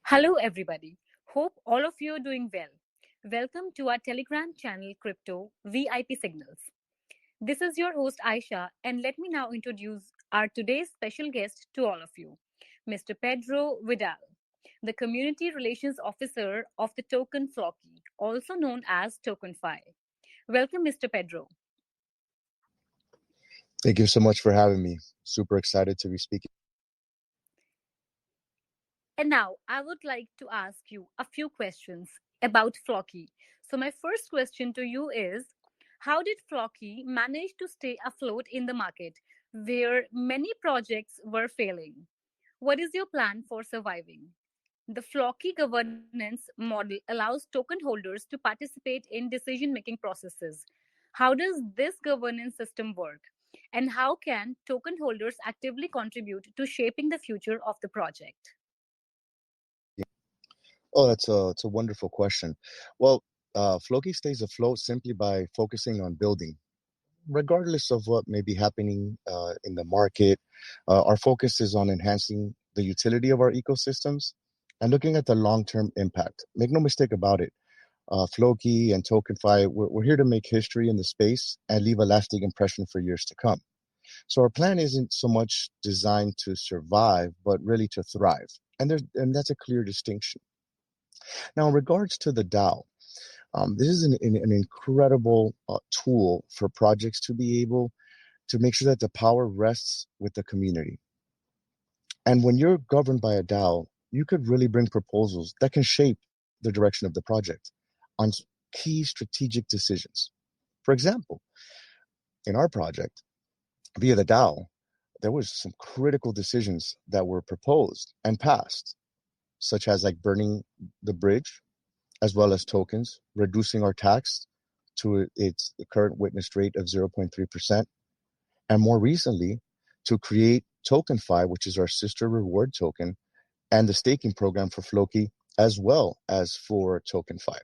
Hello, everybody. Hope all of you are doing well. Welcome to our Telegram channel Crypto VIP Signals. This is your host Aisha, and let me now introduce our today's special guest to all of you, Mr. Pedro Vidal, the Community Relations Officer of the token Floki, also known as TokenFi. Welcome, Mr. Pedro. Thank you so much for having me. Super excited to be speaking. And now I would like to ask you a few questions about Floki. So, my first question to you is, how did Floki manage to stay afloat in the market where many projects were failing? What is your plan for surviving? The Floki governance model allows token holders to participate in decision making processes. How does this governance system work? And how can token holders actively contribute to shaping the future of the project? Oh, it's a wonderful question. Well, Floki stays afloat simply by focusing on building, regardless of what may be happening in the market. Our focus is on enhancing the utility of our ecosystems and looking at the long-term impact. Make no mistake about it. Floki and TokenFi, we're here to make history in the space and leave a lasting impression for years to come. So our plan isn't so much designed to survive, but really to thrive. And that's a clear distinction. Now, in regards to the DAO, this is an incredible tool for projects to be able to make sure that the power rests with the community. And when you're governed by a DAO, you could really bring proposals that can shape the direction of the project on key strategic decisions. For example, in our project, via the DAO, there was some critical decisions that were proposed and passed, such as like burning the bridge, as well as tokens, reducing our tax to its current witnessed rate of 0.3%, and more recently, to create TokenFi, which is our sister reward token, and the staking program for Floki, as well as for TokenFi.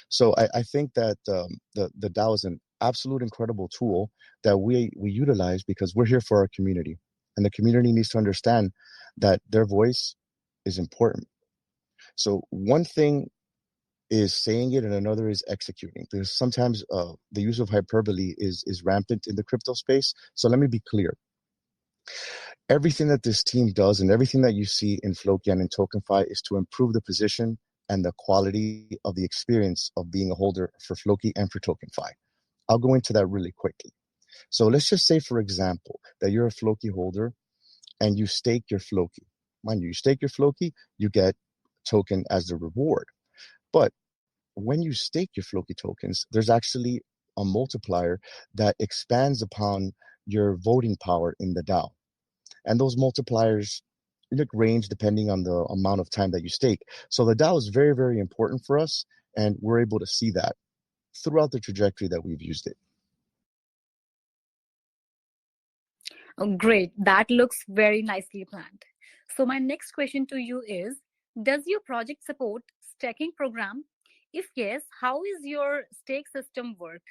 So I think that the DAO is an absolute incredible tool that we utilize because we're here for our community, and the community needs to understand that their voice is important. So one thing is saying it and another is executing, because sometimes the use of hyperbole is rampant in the crypto space. So let me be clear. Everything that this team does and everything that you see in Floki and in TokenFi is to improve the position and the quality of the experience of being a holder for Floki and for TokenFi. I'll go into that really quickly. So let's just say, for example, that you're a Floki holder and you stake your Floki. Mind you, you stake your Floki, you get token as the reward. But when you stake your Floki tokens, there's actually a multiplier that expands upon your voting power in the DAO. And those multipliers range depending on the amount of time that you stake. So the DAO is very, very important for us, and we're able to see that throughout the trajectory that we've used it. Oh, great. That looks very nicely planned. So my next question to you is, does your project support staking program? If yes, how is your stake system work?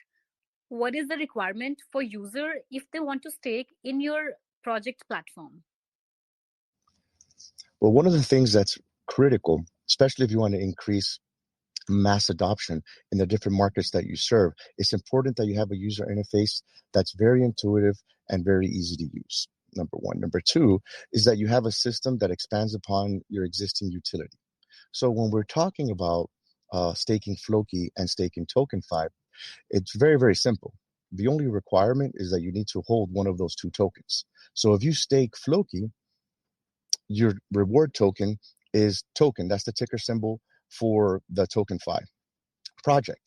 What is the requirement for user if they want to stake in your project platform? Well, one of the things that's critical, especially if you want to increase mass adoption in the different markets that you serve, it's important that you have a user interface that's very intuitive and very easy to use. Number one. Number two is that you have a system that expands upon your existing utility. So when we're talking about staking Floki and staking TokenFi, it's very, very simple. The only requirement is that you need to hold one of those two tokens. So if you stake Floki, your reward token is token. That's the ticker symbol for the TokenFi project.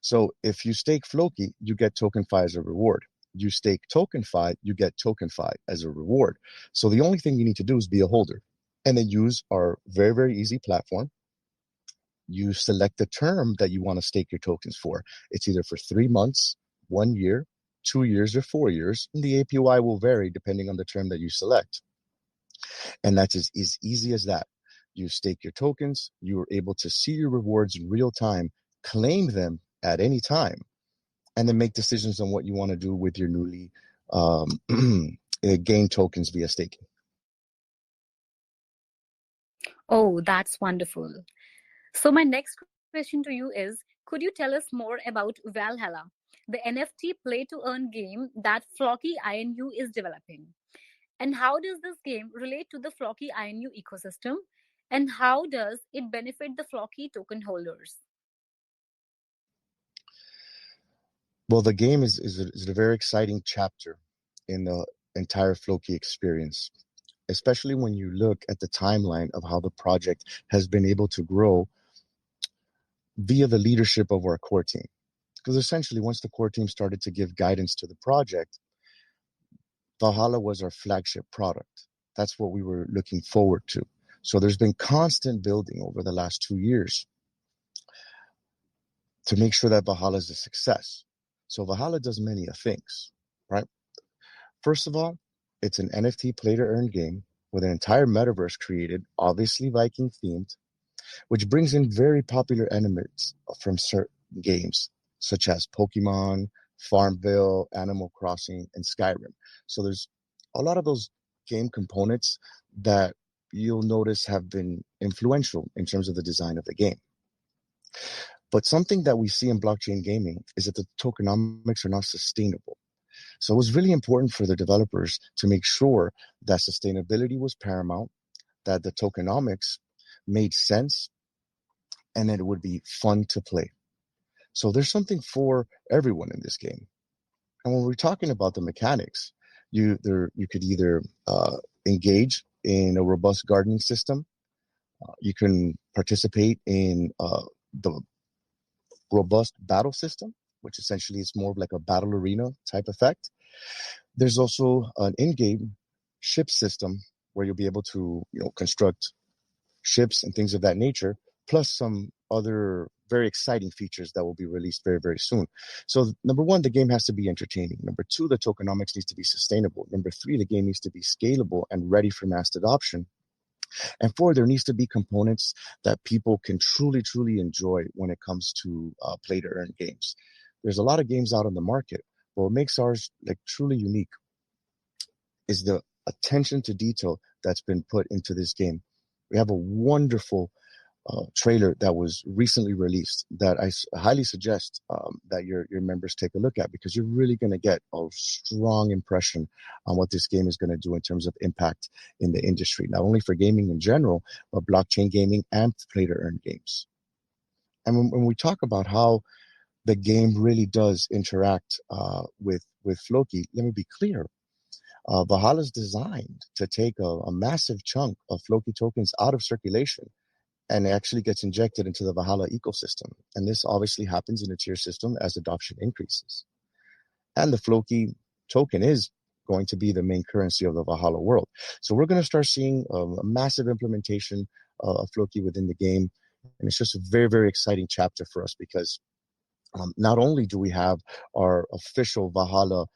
So if you stake Floki, you get TokenFi as a reward. You stake TokenFi, you get TokenFi as a reward. So the only thing you need to do is be a holder and then use our very, very easy platform. You select the term that you want to stake your tokens for. It's either for 3 months, 1 year, 2 years, or 4 years. And the APY will vary depending on the term that you select. And that's as easy as that. You stake your tokens, you're able to see your rewards in real time, claim them at any time, and then make decisions on what you want to do with your newly gained tokens via staking. Oh, that's wonderful. So, my next question to you is, could you tell us more about Valhalla, the NFT play to earn game that Floki INU is developing? And how does this game relate to the Floki INU ecosystem? And how does it benefit the Floki token holders? Well, the game is a very exciting chapter in the entire Floki experience, especially when you look at the timeline of how the project has been able to grow via the leadership of our core team. Because essentially, once the core team started to give guidance to the project, Valhalla was our flagship product. That's what we were looking forward to. So there's been constant building over the last 2 years to make sure that Valhalla is a success. So Valhalla does many things, right? First of all, it's an NFT play to earn game with an entire metaverse created, obviously Viking themed, which brings in very popular elements from certain games, such as Pokemon, Farmville, Animal Crossing, and Skyrim. So there's a lot of those game components that you'll notice have been influential in terms of the design of the game. But something that we see in blockchain gaming is that the tokenomics are not sustainable. So it was really important for the developers to make sure that sustainability was paramount, that the tokenomics made sense, and that it would be fun to play. So there's something for everyone in this game. And when we're talking about the mechanics, you could either engage in a robust gardening system, you can participate in the robust battle system, which essentially is more of like a battle arena type effect. There's also an in-game ship system where you'll be able to, construct ships and things of that nature, plus some other very exciting features that will be released very, very soon. So, number one, the game has to be entertaining. Number two, the tokenomics needs to be sustainable. Number three, the game needs to be scalable and ready for mass adoption. And four, there needs to be components that people can truly, truly enjoy when it comes to play to earn games. There's a lot of games out on the market, but what makes ours like truly unique is the attention to detail that's been put into this game. We have a wonderful trailer that was recently released that I highly suggest that your members take a look at, because you're really going to get a strong impression on what this game is going to do in terms of impact in the industry, not only for gaming in general, but blockchain gaming and play to earn games. And when we talk about how the game really does interact with Floki, let me be clear. Valhalla is designed to take a massive chunk of Floki tokens out of circulation and it actually gets injected into the Valhalla ecosystem. And this obviously happens in a tier system as adoption increases. And the Floki token is going to be the main currency of the Valhalla world. So we're going to start seeing a massive implementation of Floki within the game. And it's just a very, very exciting chapter for us because not only do we have our official Valhalla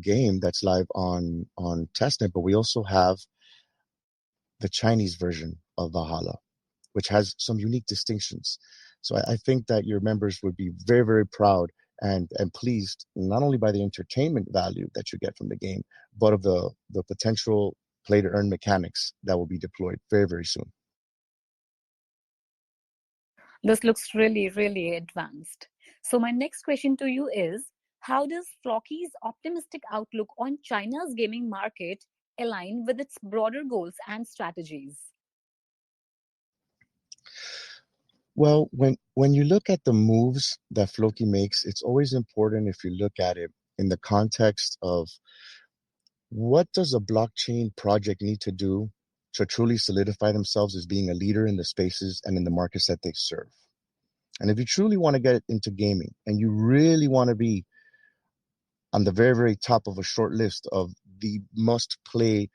game that's live on testnet, but we also have the Chinese version of Valhalla, which has some unique distinctions. So I think that your members would be very, very proud and pleased not only by the entertainment value that you get from the game, but of the potential play to earn mechanics that will be deployed very, very soon. This looks really, really advanced. So, my next question to you is, how does Flocky's optimistic outlook on China's gaming market align with its broader goals and strategies? Well, when you look at the moves that Floki makes, it's always important if you look at it in the context of what does a blockchain project need to do to truly solidify themselves as being a leader in the spaces and in the markets that they serve. And if you truly want to get into gaming and you really want to be on the very, very top of a short list of the must play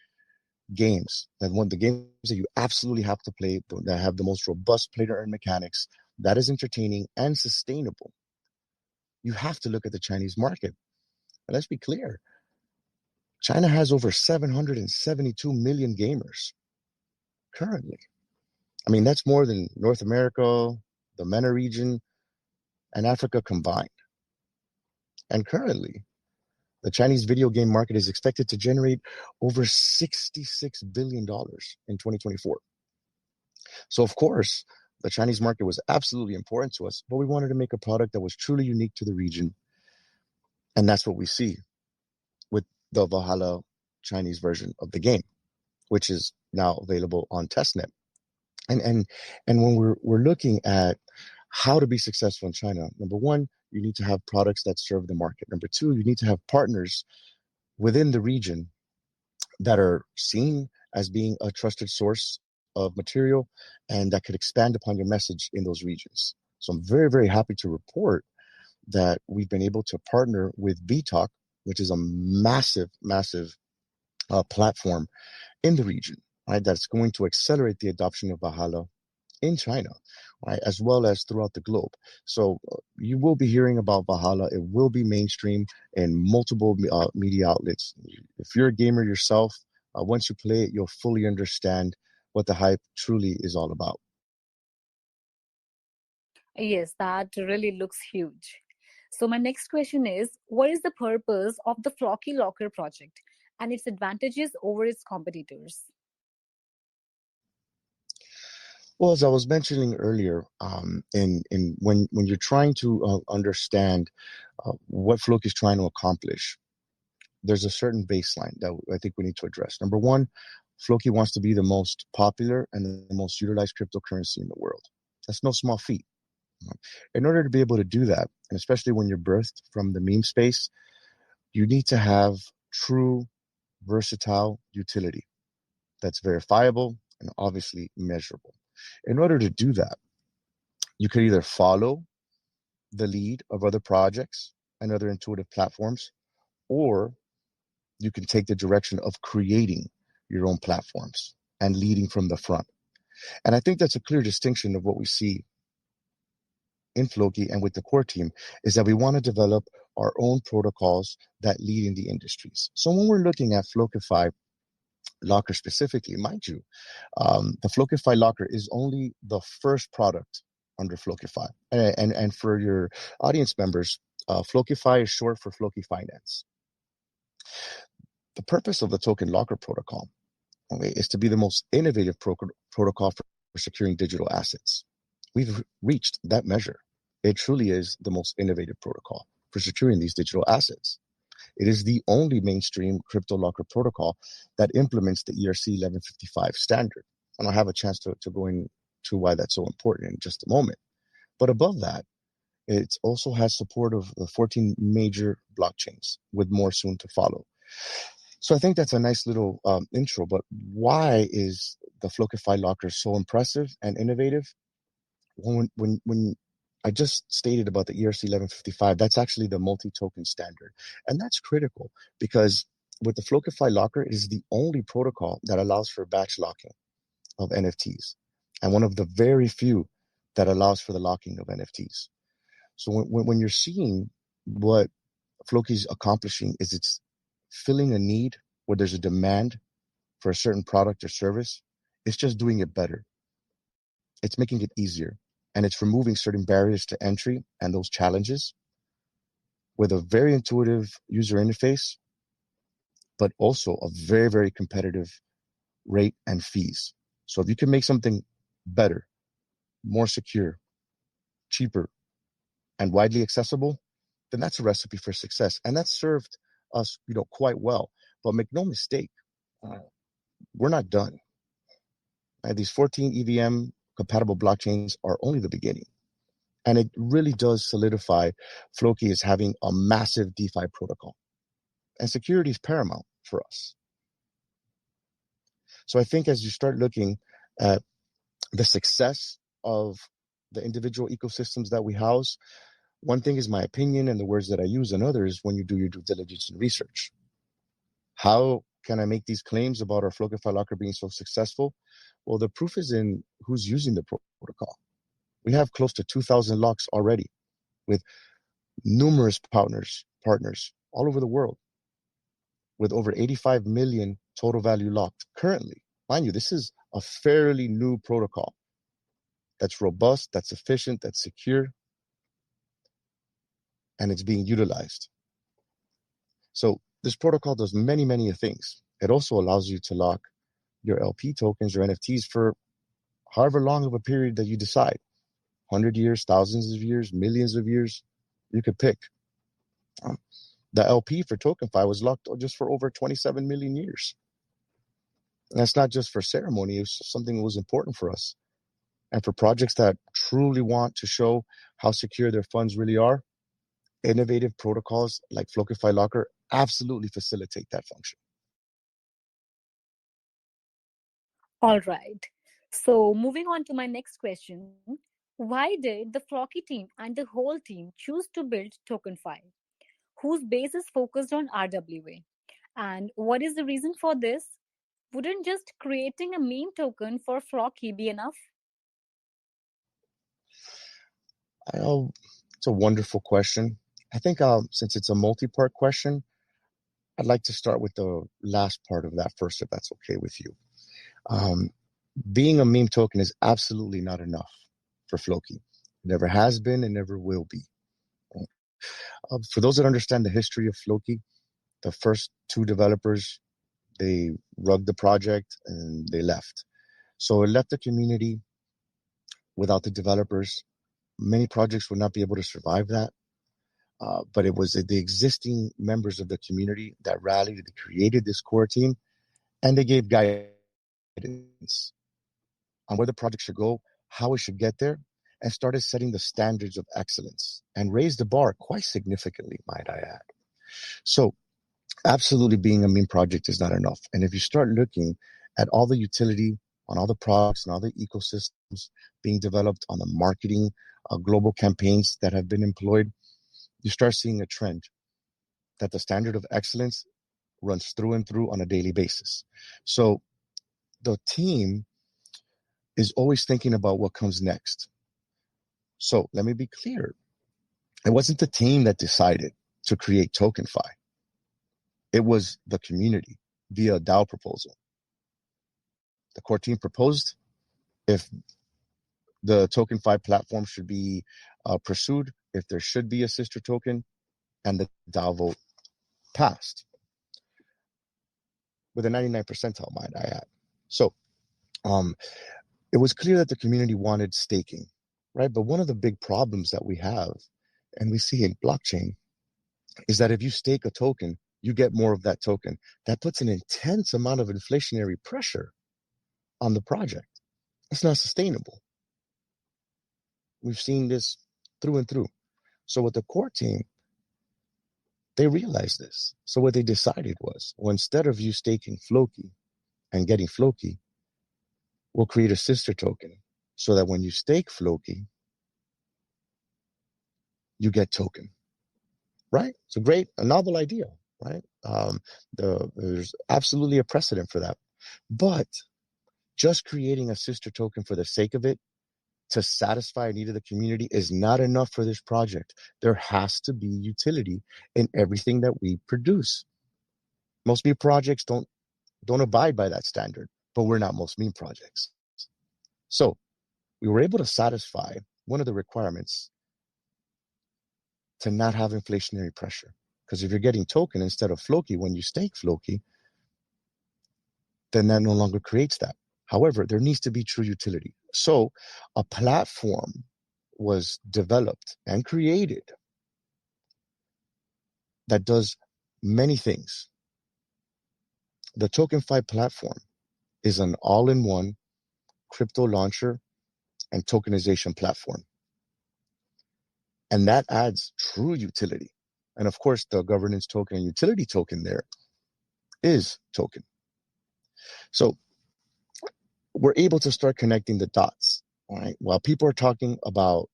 games, that one the games that you absolutely have to play, that have the most robust play to earn mechanics, that is entertaining and sustainable, you have to look at the Chinese market. And let's be clear, China has over 772 million gamers currently. I mean, that's more than North America, the MENA region, and Africa combined. And currently, the Chinese video game market is expected to generate over $66 billion in 2024. So, of course, the Chinese market was absolutely important to us, but we wanted to make a product that was truly unique to the region. And that's what we see with the Valhalla Chinese version of the game, which is now available on testnet. And and and when we're looking at how to be successful in China, number one, you need to have products that serve the market. Number two, you need to have partners within the region that are seen as being a trusted source of material and that could expand upon your message in those regions. So I'm very, very happy to report that we've been able to partner with BTalk, which is a massive, massive platform in the region, right? That's going to accelerate the adoption of Valhalla in China, right, as well as throughout the globe. So you will be hearing about Valhalla. It will be mainstream in multiple media outlets. If you're a gamer yourself, once you play it, you'll fully understand what the hype truly is all about. Yes, that really looks huge. So, my next question is, what is the purpose of the Floki Locker project and its advantages over its competitors? Well, as I was mentioning earlier, in when you're trying to understand what Floki is trying to accomplish, there's a certain baseline that I think we need to address. Number one, Floki wants to be the most popular and the most utilized cryptocurrency in the world. That's no small feat. In order to be able to do that, and especially when you're birthed from the meme space, you need to have true, versatile utility that's verifiable and obviously measurable. In order to do that, you could either follow the lead of other projects and other intuitive platforms, or you can take the direction of creating your own platforms and leading from the front. And I think that's a clear distinction of what we see in Floki and with the core team is that we want to develop our own protocols that lead in the industries. So when we're looking at Flokify Locker specifically, mind you, the Flokify Locker is only the first product under Flokify. And for your audience members, Flokify is short for Floki Finance. The purpose of the token locker protocol, okay, is to be the most innovative protocol for securing digital assets. We've reached that measure. It truly is the most innovative protocol for securing these digital assets. It is the only mainstream crypto locker protocol that implements the ERC 1155 standard. And I'll have a chance to go into why that's so important in just a moment. But above that, it also has support of the 14 major blockchains, with more soon to follow. So I think that's a nice little intro. But why is the Flokify Locker so impressive and innovative? When I just stated about the ERC 1155, that's actually the multi-token standard. And that's critical because with the Flokify Locker, it is the only protocol that allows for batch locking of NFTs, and one of the very few that allows for the locking of NFTs. So when you're seeing what Floki's accomplishing is it's filling a need where there's a demand for a certain product or service. It's just doing it better. It's making it easier, and it's removing certain barriers to entry and those challenges with a very intuitive user interface, but also a very, very competitive rate and fees. So if you can make something better, more secure, cheaper, and widely accessible, then that's a recipe for success. And that's served us, quite well. But make no mistake, uh, we're not done. Right? These 14 EVM compatible blockchains are only the beginning. And it really does solidify Floki as having a massive DeFi protocol. And security is paramount for us. So I think as you start looking at the success of the individual ecosystems that we house, one thing is my opinion and the words that I use, and others when you do your due diligence and research. How can I make these claims about our Flokify Locker being so successful? Well, the proof is in who's using the protocol. We have close to 2,000 locks already with numerous partners all over the world with over 85 million total value locked currently. Mind you, this is a fairly new protocol that's robust, that's efficient, that's secure, and it's being utilized. So this protocol does many, many things. It also allows you to lock your LP tokens, your NFTs for however long of a period that you decide. 100 years, thousands of years, millions of years, you could pick. Um, the LP for TokenFi was locked just for over 27 million years. And that's not just for ceremony, it's something that was important for us. And for projects that truly want to show how secure their funds really are, innovative protocols like FlokiFi Locker absolutely facilitate that function. All right. So, moving on to my next question. Why did the Flocky team and the whole team choose to build TokenFi, whose base is focused on RWA? And what is the reason for this? Wouldn't just creating a meme token for Flocky be enough? I know it's a wonderful question. I think since it's a multi-part question, I'd like to start with the last part of that first, if that's okay with you. Um, Being a meme token is absolutely not enough for Floki. It never has been and never will be. For those that understand the history of Floki, the first two developers, they rugged the project and they left. So it left the community without the developers. Many projects would not be able to survive that. But it was the existing members of the community that rallied, that created this core team, and they gave guidance on where the project should go, how it should get there, and started setting the standards of excellence and raised the bar quite significantly, might I add. So, absolutely being a meme project is not enough. And if you start looking at all the utility on all the products and all the ecosystems being developed on the marketing, global campaigns that have been employed, you start seeing a trend that the standard of excellence runs through and through on a daily basis. So the team is always thinking about what comes next. So let me be clear. It wasn't the team that decided to create TokenFi. It was the community via a DAO proposal. The core team proposed if the TokenFi platform should be pursued, if there should be a sister token, and the DAO vote passed with a 99 percentile, might I add. So um, it was clear that the community wanted staking, right? But one of the big problems that we have, and we see in blockchain, is that if you stake a token, you get more of that token. That puts an intense amount of inflationary pressure on the project. It's not sustainable. We've seen this through and through. So with the core team, they realized this. So what they decided was, well, instead of you staking Floki and getting Floki, we'll create a sister token so that when you stake Floki, you get token, right? It's a novel idea, right? There's absolutely a precedent for that. But just creating a sister token for the sake of it to satisfy a need of the community is not enough for this project. There has to be utility in everything that we produce. Most meme projects don't abide by that standard, but we're not most meme projects. So we were able to satisfy one of the requirements to not have inflationary pressure. Because if you're getting token instead of Floki when you stake Floki, then that no longer creates that. However, there needs to be true utility. So a platform was developed and created that does many things. The TokenFi platform is an all-in-one crypto launcher and tokenization platform. And that adds true utility. And of course, the governance token and utility token there is token. So we're able to start connecting the dots. All right. While people are talking about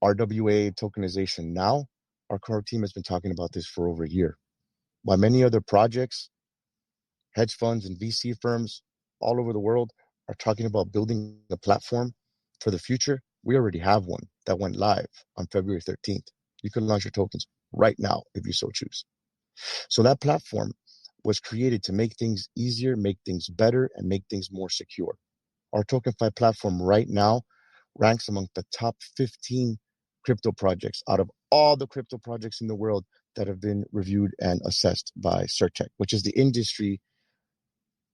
RWA tokenization now, our core team has been talking about this for over a year. While many other projects, hedge funds, and VC firms all over the world are talking about building a platform for the future, we already have one that went live on February 13th. You can launch your tokens right now if you so choose. So that platform was created to make things easier, make things better, and make things more secure. Our TokenFi platform right now ranks among the top 15 crypto projects out of all the crypto projects in the world that have been reviewed and assessed by CertTech, which is the industry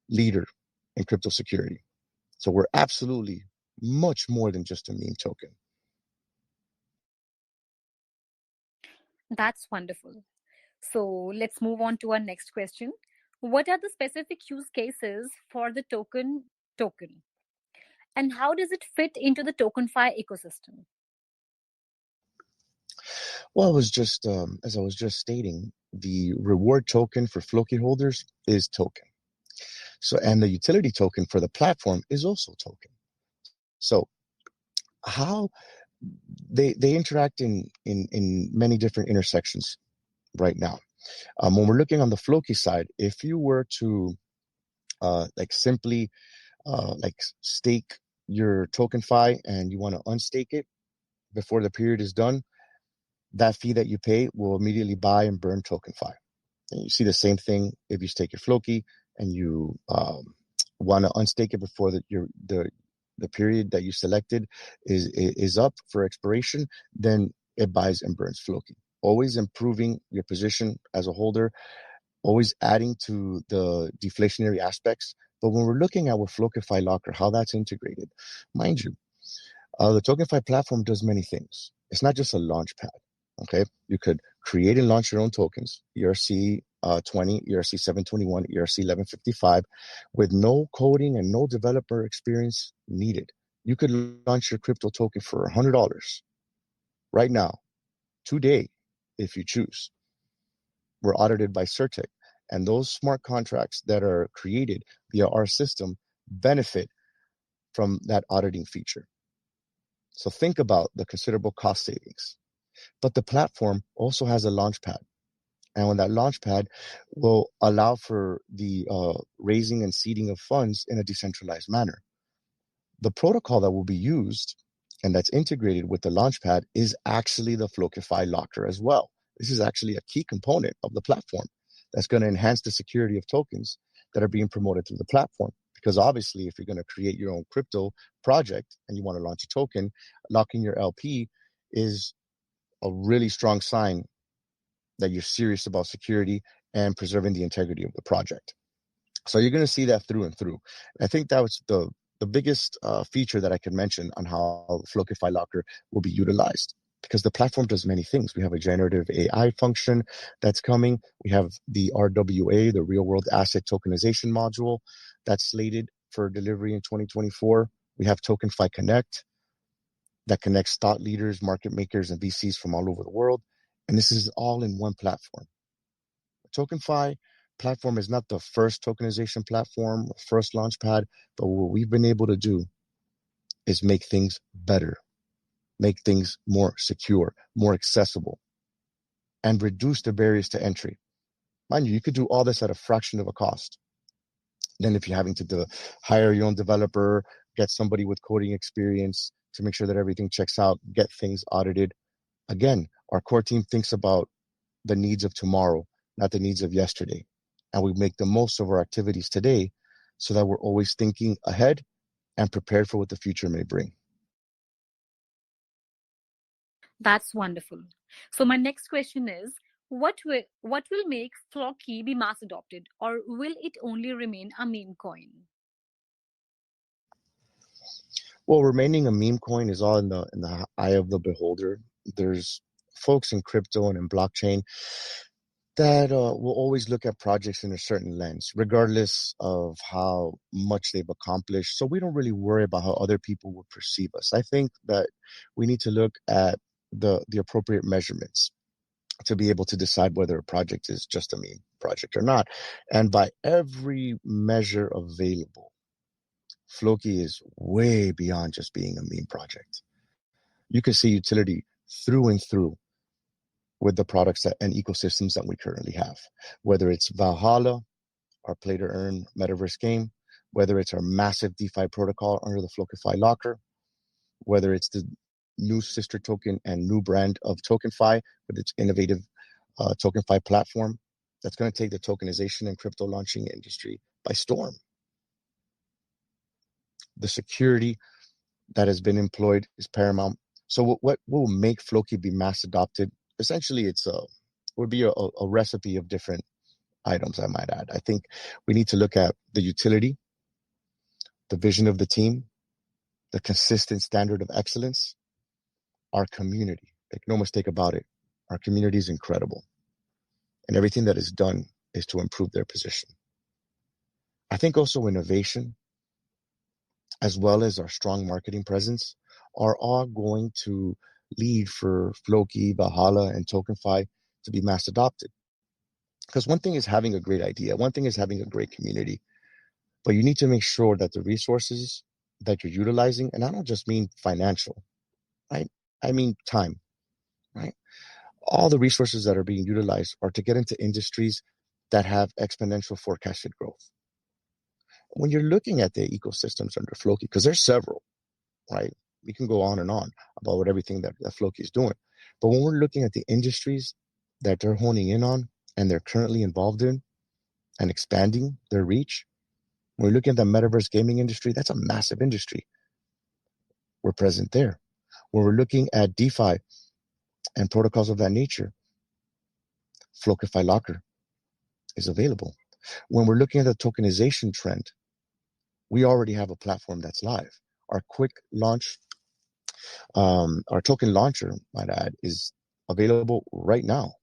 leader in crypto security. So we're absolutely much more than just a meme token. That's wonderful. So let's move on to our next question. What are the specific use cases for the token? And how does it fit into the TokenFi ecosystem? Well, as I was just stating, the reward token for Floki holders is token. So, and the utility token for the platform is also token. So, how they interact in many different intersections right now. When we're looking on the Floki side, if you were to like simply like stake your token fi and you want to unstake it before the period is done, that fee that you pay will immediately buy and burn token fi. And you see the same thing if you stake your Floki and you want to unstake it before the period that you selected is up for expiration, then it buys and burns Floki. Always improving your position as a holder, always adding to the deflationary aspects. But when we're looking at with Flokify Locker, how that's integrated, mind you, the TokenFi platform does many things. It's not just a launch pad. Okay, you could create and launch your own tokens, ERC 20, ERC 721, ERC 1155, with no coding and no developer experience needed. You could launch your crypto token for $100 right now, today, if you choose. We're audited by Certic, and those smart contracts that are created via our system benefit from that auditing feature. So think about the considerable cost savings. But the platform also has a launch pad. And when that launch pad will allow for the raising and seeding of funds in a decentralized manner. The protocol that will be used and that's integrated with the launchpad is actually the Flokify locker as well. This is actually a key component of the platform that's going to enhance the security of tokens that are being promoted through the platform. Because obviously, if you're going to create your own crypto project and you want to launch a token, locking your LP is a really strong sign that you're serious about security and preserving the integrity of the project. So you're going to see that through and through. I think that was the biggest feature that I can mention on how Flokify Locker will be utilized, because the platform does many things. We have a generative AI function that's coming. We have the RWA, the Real World Asset Tokenization module, that's slated for delivery in 2024. We have TokenFi Connect that connects thought leaders, market makers, and VCs from all over the world. And this is all in one platform. TokenFi platform is not the first tokenization platform, first launchpad, but what we've been able to do is make things better, make things more secure, more accessible, and reduce the barriers to entry. Mind you, you could do all this at a fraction of a cost. Then if you're having to hire your own developer, get somebody with coding experience to make sure that everything checks out, get things audited. Again, our core team thinks about the needs of tomorrow, not the needs of yesterday. And we make the most of our activities today so that we're always thinking ahead and prepared for what the future may bring. That's wonderful. So my next question is, what will make Floki be mass adopted, or will it only remain a meme coin? Well, remaining a meme coin is all in the eye of the beholder. There's folks in crypto and in blockchain that will always look at projects in a certain lens, regardless of how much they've accomplished. So we don't really worry about how other people will perceive us. I think that we need to look at the appropriate measurements to be able to decide whether a project is just a meme project or not. And by every measure available, Floki is way beyond just being a meme project. You can see utility through and through with the products and ecosystems that we currently have, whether it's Valhalla, our play to earn metaverse game, whether it's our massive DeFi protocol under the Flokify locker, whether it's the new sister token and new brand of TokenFi with its innovative TokenFi platform that's going to take the tokenization and crypto launching industry by storm. The security that has been employed is paramount. So what will make Floki be mass adopted? Essentially, it's a would be a recipe of different items, I might add. I think we need to look at the utility, the vision of the team, the consistent standard of excellence, our community. Make no mistake about it. Our community is incredible. And everything that is done is to improve their position. I think also innovation, as well as our strong marketing presence, are all going to lead for Floki, Valhalla, and TokenFi to be mass adopted. Because one thing is having a great idea, one thing is having a great community, but you need to make sure that the resources that you're utilizing, and I don't just mean financial, right? I mean time, right? All the resources that are being utilized are to get into industries that have exponential forecasted growth. When you're looking at the ecosystems under Floki, because there's several, right? We can go on and on about what everything that Floki is doing. But when we're looking at the industries that they're honing in on and they're currently involved in and expanding their reach, when we're looking at the metaverse gaming industry, that's a massive industry. We're present there. When we're looking at DeFi and protocols of that nature, Flokify Locker is available. When we're looking at the tokenization trend, we already have a platform that's live. Our quick launch, our token launcher, might add, is available right now.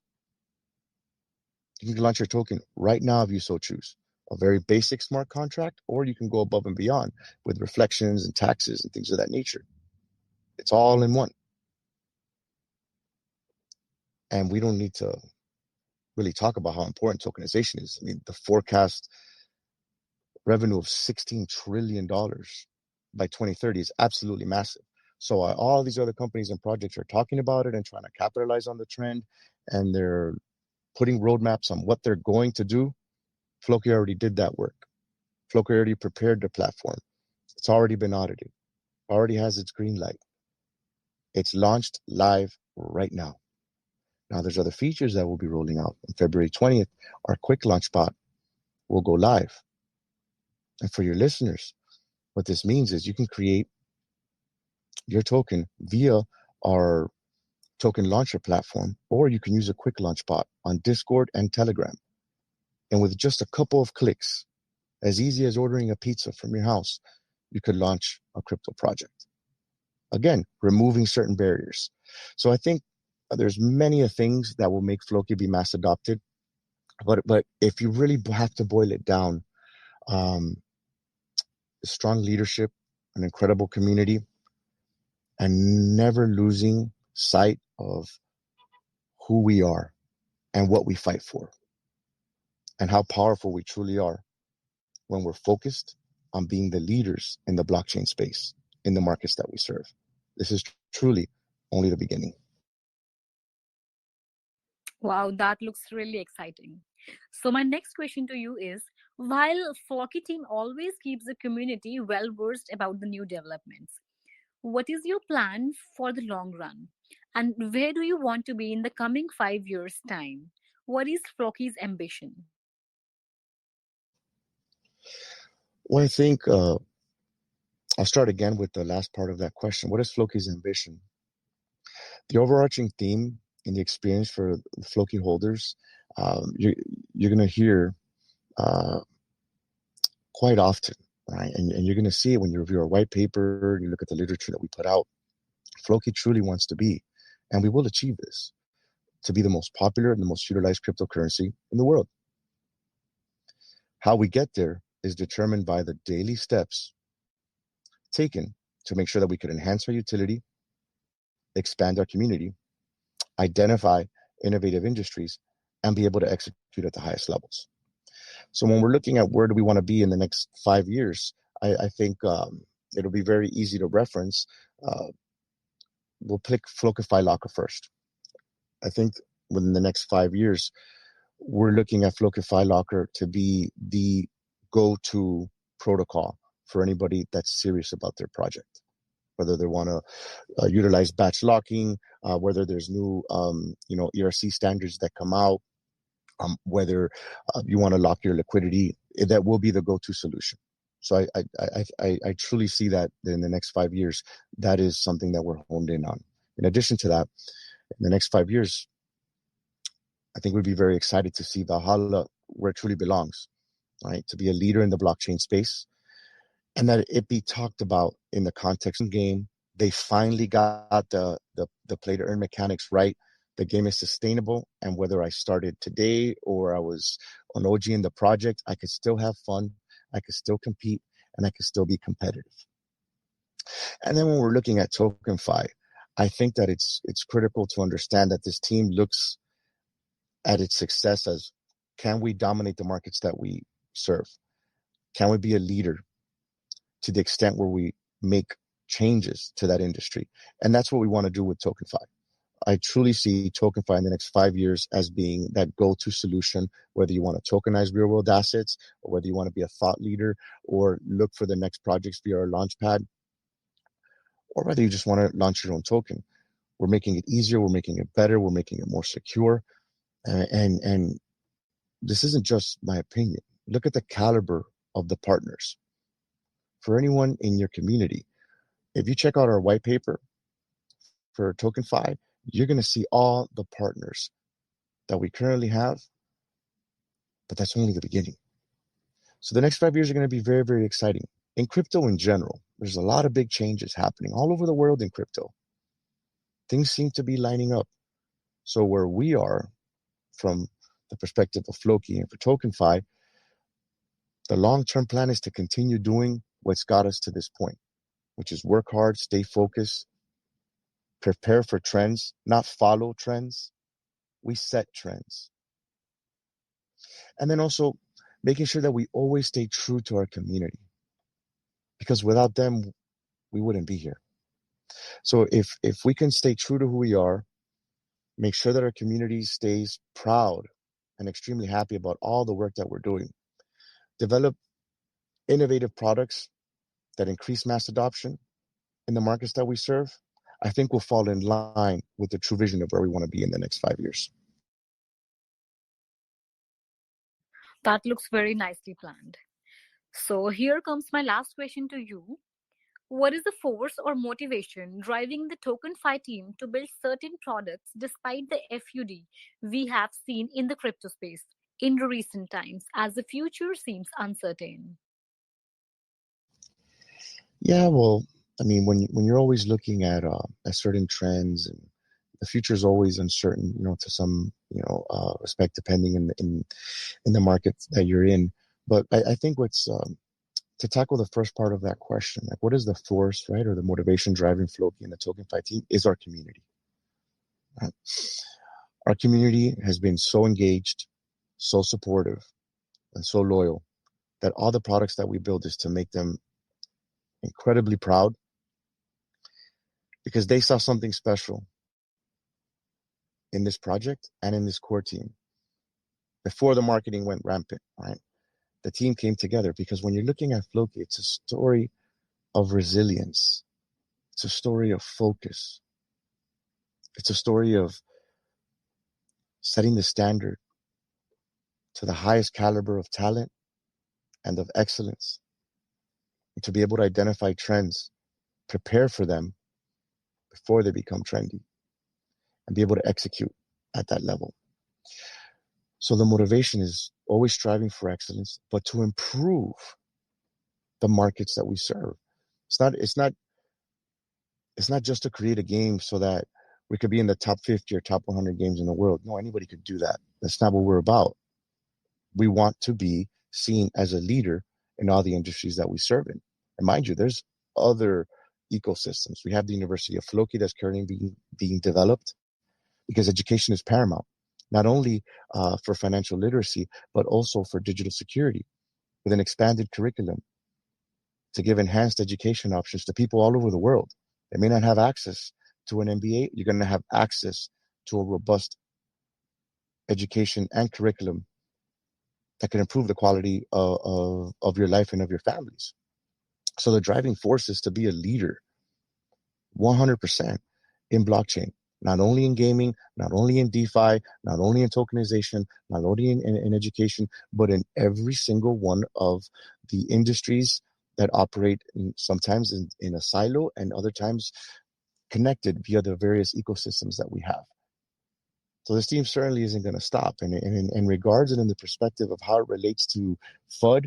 You can launch your token right now if you so choose. A very basic smart contract, or you can go above and beyond with reflections and taxes and things of that nature. It's all in one. And we don't need to really talk about how important tokenization is. I mean, the forecast revenue of $16 trillion by 2030 is absolutely massive. So all these other companies and projects are talking about it and trying to capitalize on the trend, and they're putting roadmaps on what they're going to do. Floki already did that work. Floki already prepared the platform. It's already been audited, already has its green light. It's launched live right now. Now there's other features that will be rolling out. On February 20th, our quick launch bot will go live. And for your listeners, what this means is you can create your token via our token launcher platform, or you can use a quick launch bot on Discord and Telegram. And with just a couple of clicks, as easy as ordering a pizza from your house, you could launch a crypto project. Again, removing certain barriers. So I think there's many things that will make Floki be mass adopted. But if you really have to boil it down, strong leadership, an incredible community, and never losing sight of who we are and what we fight for, and how powerful we truly are when we're focused on being the leaders in the blockchain space, in the markets that we serve. This is truly only the beginning. Wow, that looks really exciting. So my next question to you is, while Floki team always keeps the community well versed about the new developments, what is your plan for the long run? And where do you want to be in the coming 5 years' time? What is Floki's ambition? Well, I think I'll start again with the last part of that question. What is Floki's ambition? The overarching theme in the experience for the Floki holders, you're going to hear uh, quite often, right? And you're going to see it when you review our white paper, you look at the literature that we put out. Floki truly wants to be, and we will achieve this, to be the most popular and the most utilized cryptocurrency in the world. How we get there is determined by the daily steps taken to make sure that we could enhance our utility, expand our community, identify innovative industries, and be able to execute at the highest levels. So when we're looking at where do we want to be in the next 5 years, I think it'll be very easy to reference. Uh, we'll pick Flokify Locker first. I think within the next 5 years, we're looking at Flokify Locker to be the go-to protocol for anybody that's serious about their project, whether they want to utilize batch locking, whether there's new, ERC standards that come out, whether you want to lock your liquidity, that will be the go-to solution. So I truly see that in the next 5 years, that is something that we're honed in on. In addition to that, in the next 5 years, I think we'd be very excited to see Valhalla where it truly belongs, right? To be a leader in the blockchain space, and that it be talked about in the context of the game. They finally got the play to earn mechanics right. The game is sustainable, and whether I started today or I was an OG in the project, I could still have fun, I could still compete, and I could still be competitive. And then when we're looking at TokenFi, I think that it's critical to understand that this team looks at its success as, can we dominate the markets that we serve? Can we be a leader to the extent where we make changes to that industry? And that's what we want to do with TokenFi. I truly see TokenFi in the next 5 years as being that go-to solution, whether you want to tokenize real-world assets, or whether you want to be a thought leader, or look for the next projects via our launchpad, or whether you just want to launch your own token. We're making it easier, we're making it better, we're making it more secure, and this isn't just my opinion. Look at the caliber of the partners. For anyone in your community, if you check out our white paper for TokenFi, you're going to see all the partners that we currently have, but that's only the beginning. So the next 5 years are going to be very, very exciting. In crypto in general, there's a lot of big changes happening all over the world in crypto. Things seem to be lining up. So where we are from the perspective of Floki and for TokenFi, the long-term plan is to continue doing what's got us to this point, which is work hard, stay focused, prepare for trends, not follow trends. We set trends. And then also making sure that we always stay true to our community, because without them, we wouldn't be here. So if we can stay true to who we are, make sure that our community stays proud and extremely happy about all the work that we're doing, develop innovative products that increase mass adoption in the markets that we serve, I think we'll fall in line with the true vision of where we want to be in the next 5 years. That looks very nicely planned. So, here comes my last question to you. What is the force or motivation driving the TokenFi team to build certain products despite the FUD we have seen in the crypto space in recent times, as the future seems uncertain? Yeah, well, I mean, when you're always looking at certain trends, and the future is always uncertain, to some respect, depending in the market that you're in. But I think what's to tackle the first part of that question, like what is the force, right, or the motivation driving Floki and the TokenFi team, is our community. Right? Our community has been so engaged, so supportive, and so loyal that all the products that we build is to make them incredibly proud, because they saw something special in this project and in this core team before the marketing went rampant, right? The team came together because when you're looking at Floki, it's a story of resilience. It's a story of focus. It's a story of setting the standard to the highest caliber of talent and of excellence, and to be able to identify trends, prepare for them before they become trendy, and be able to execute at that level. So the motivation is always striving for excellence, but to improve the markets that we serve. It's not it's not it's not just to create a game so that we could be in the top 50 or top 100 games in the world. No, anybody could do that. That's not what we're about. We want to be seen as a leader in all the industries that we serve in. And mind you, there's other ecosystems. We have the University of Floki that's currently being developed, because education is paramount, not only for financial literacy, but also for digital security, with an expanded curriculum to give enhanced education options to people all over the world. They may not have access to an MBA. You're going to have access to a robust education and curriculum that can improve the quality of your life and of your families. So the driving force is to be a leader 100% in blockchain, not only in gaming, not only in DeFi, not only in tokenization, not only in education, but in every single one of the industries that operate sometimes in a silo, and other times connected via the various ecosystems that we have. So this team certainly isn't going to stop. And in regards and in the perspective of how it relates to FUD,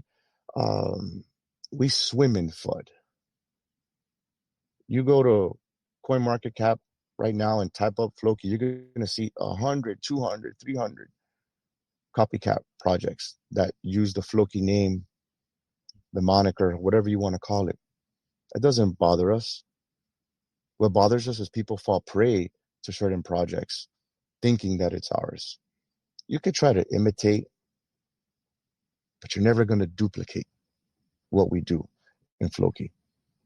um, We swim in FUD. You go to CoinMarketCap right now and type up Floki, you're going to see 100, 200, 300 copycat projects that use the Floki name, the moniker, whatever you want to call it. It doesn't bother us. What bothers us is people fall prey to certain projects thinking that it's ours. You could try to imitate, but you're never going to duplicate what we do in Floki.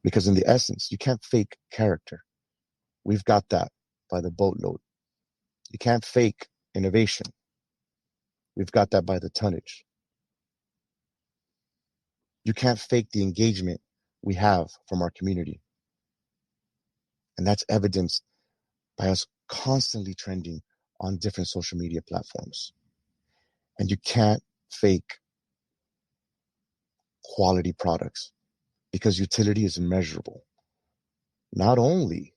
Because in the essence, you can't fake character. We've got that by the boatload. You can't fake innovation. We've got that by the tonnage. You can't fake the engagement we have from our community. And that's evidenced by us constantly trending on different social media platforms. And you can't fake quality products because utility is measurable, not only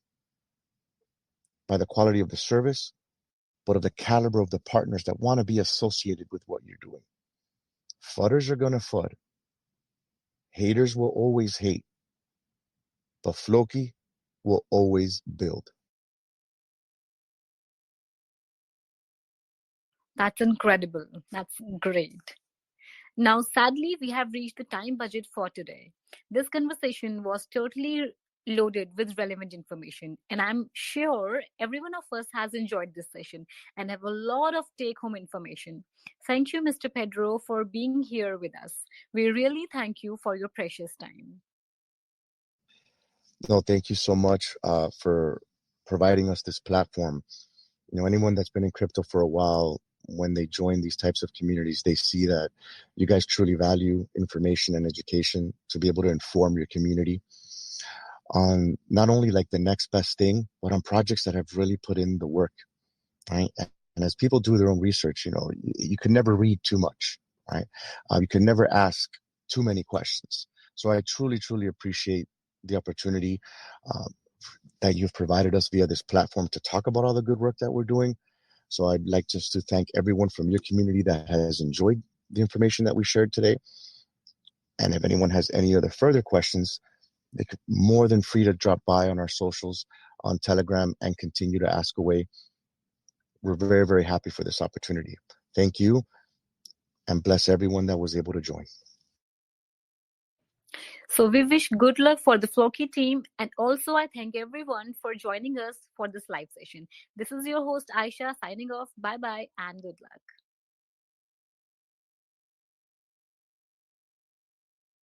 by the quality of the service, but of the caliber of the partners that want to be associated with what you're doing. Fudders are going to FUD. Haters will always hate. But Floki will always build. That's incredible. That's great. Now, sadly, we have reached the time budget for today. This conversation was totally loaded with relevant information, and I'm sure every one of us has enjoyed this session and have a lot of take home information. Thank you, Mr. Pedro, for being here with us. We really thank you for your precious time. No, thank you so much for providing us this platform. Anyone that's been in crypto for a while, when they join these types of communities, they see that you guys truly value information and education to be able to inform your community on not only like the next best thing, but on projects that have really put in the work, right? And as people do their own research, you could never read too much, right? You could never ask too many questions. So I truly, truly appreciate the opportunity that you've provided us via this platform to talk about all the good work that we're doing. So I'd like just to thank everyone from your community that has enjoyed the information that we shared today. And if anyone has any other further questions, they could more than free to drop by on our socials on Telegram and continue to ask away. We're very, very happy for this opportunity. Thank you and bless everyone that was able to join. So we wish good luck for the Floki team, and also I thank everyone for joining us for this live session. This is your host Aisha signing off. Bye bye and good luck.